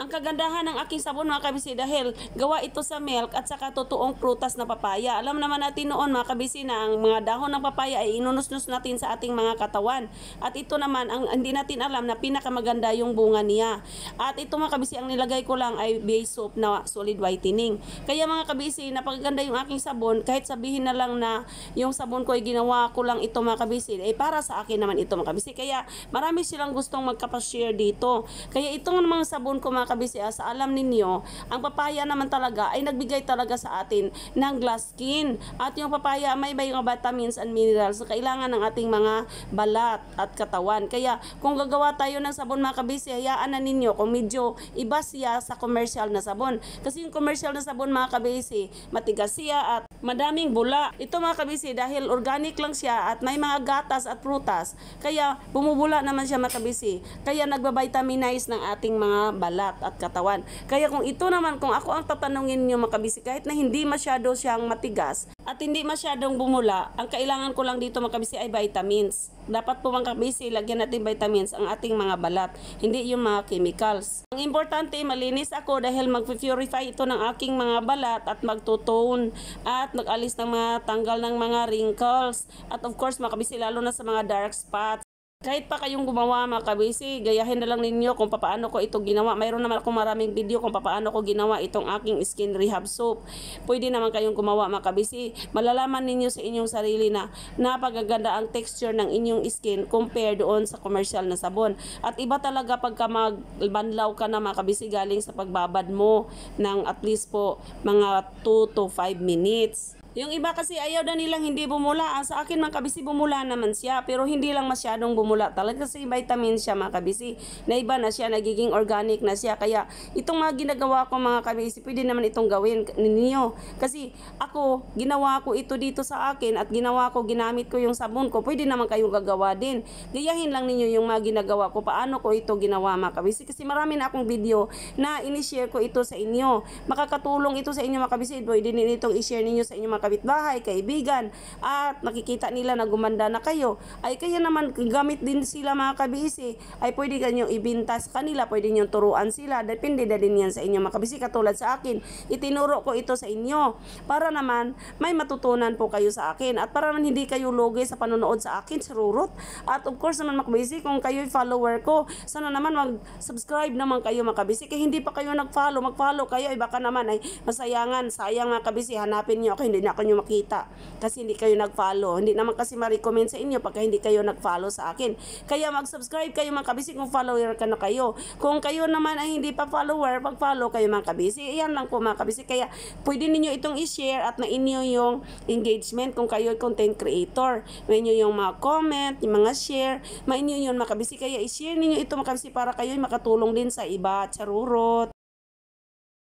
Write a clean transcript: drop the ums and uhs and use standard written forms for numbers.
Ang kagandahan ng aking sabon mga kabisi dahil gawa ito sa milk at saka totoong prutas na papaya. Alam naman natin noon mga kabisi na ang mga dahon ng papaya ay inunus-nus natin sa ating mga katawan. At ito naman ang hindi natin alam na pinakamaganda yung bunga niya. At ito mga kabisi ang nilagay ko lang ay base soap na solid whitening. Kaya mga kabisi napakaganda yung aking sabon kahit sabihin na lang na yung sabon ko ay ginawa ko lang ito mga kabisi. Eh para sa akin naman ito mga kabisi. Kaya marami silang gustong magkapashare dito. Kaya itong mga sabon ko mga kabisi, sa alam ninyo, ang papaya naman talaga ay nagbigay talaga sa atin ng glass skin. At yung papaya may mga vitamins and minerals na kailangan ng ating mga balat at katawan. Kaya kung gagawa tayo ng sabon mga kabisi, hayaan na ninyo kung medyo iba siya sa commercial na sabon. Kasi yung commercial na sabon mga kabisi, matigas siya at madaming bula. Ito mga kabisi dahil organic lang siya at may mga gatas at prutas. Kaya bumubula naman siya mga kabisi. Kaya nagbabitaminize ng ating mga balat at katawan. Kaya kung ito naman, kung ako ang tatanungin niyo mga kabisi, kahit na hindi masyado siyang matigas at hindi masyadong bumula, ang kailangan ko lang dito mga kabisi ay vitamins. Dapat po mga kabisi, lagyan natin vitamins ang ating mga balat, hindi yung mga chemicals. Ang importante, malinis ako dahil mag-purify ito ng aking mga balat at magtutone at mag-alis ng mga tanggal ng mga wrinkles. At of course mga kabisi, lalo na sa mga dark spots. Kahit pa kayong gumawa mga kabisi, gayahin na lang ninyo kung paano ko ito ginawa. Mayroon naman akong maraming video kung paano ko ginawa itong aking skin rehab soap. Pwede naman kayong gumawa mga kabisi. Malalaman ninyo sa inyong sarili na napakaganda ang texture ng inyong skin compare doon sa commercial na sabon. At iba talaga pagka magbanlaw ka na mga kabisi galing sa pagbabad mo ng at least po mga 2 to 5 minutes. Yung iba kasi ayaw na nilang hindi bumula. Sa akin mga kabisi bumula naman siya pero hindi lang masyadong bumula. Talaga kasi vitamin siya mga kabisi. Na iba na siya, nagiging organic na siya. Kaya itong mga ginagawa ko mga kabisi, pwede naman itong gawin ninyo. Kasi ako, ginawa ko ito dito sa akin at ginamit ko yung sabon ko. Pwede naman kayong gagawa din. Gayahin lang ninyo yung mga ginagawa ko. Paano ko ito ginawa mga kabisi. Kasi marami na akong video na inishare ko ito sa inyo. Makakatulong ito sa inyo mga kabisi. Pwede din itong ishare ninyo sa inyo mga kapitbahay, kaibigan, at nakikita nila na gumanda na kayo, ay kaya naman gamit din sila mga kabisi, ay pwede kanyong ibinta sa kanila, pwede nyo turuan sila, depende na din yan sa inyo mga kabisi. Katulad sa akin, itinuro ko ito sa inyo para naman may matutunan po kayo sa akin at para naman hindi kayo lugi sa panonood sa akin sa rurot. At of course naman mga kabisi, kung kayo'y follower ko, sana naman mag-subscribe naman kayo mga kabisi. Kaya hindi pa kayo mag-follow kayo, ay baka naman ay masayangan, sayang mga kabisi, hanapin nyo ako, hindi na ako nyo makita kasi hindi kayo nag-follow. Hindi naman kasi ma-recommend sa inyo pagka hindi kayo nag-follow sa akin. Kaya mag-subscribe kayo mga kabisi kung follower ka na kayo. Kung kayo naman ay hindi pa follower, mag-follow kayo mga kabisi. Iyan lang po mga kabisi. Kaya pwede ninyo itong i-share at na-inyo yung engagement kung kayo content creator. Ma-inyo yung mga comment, yung mga share, ma-inyo yun mga kabisi. Kaya i-share ninyo ito mga kabisi para kayo makatulong din sa iba. Charurot!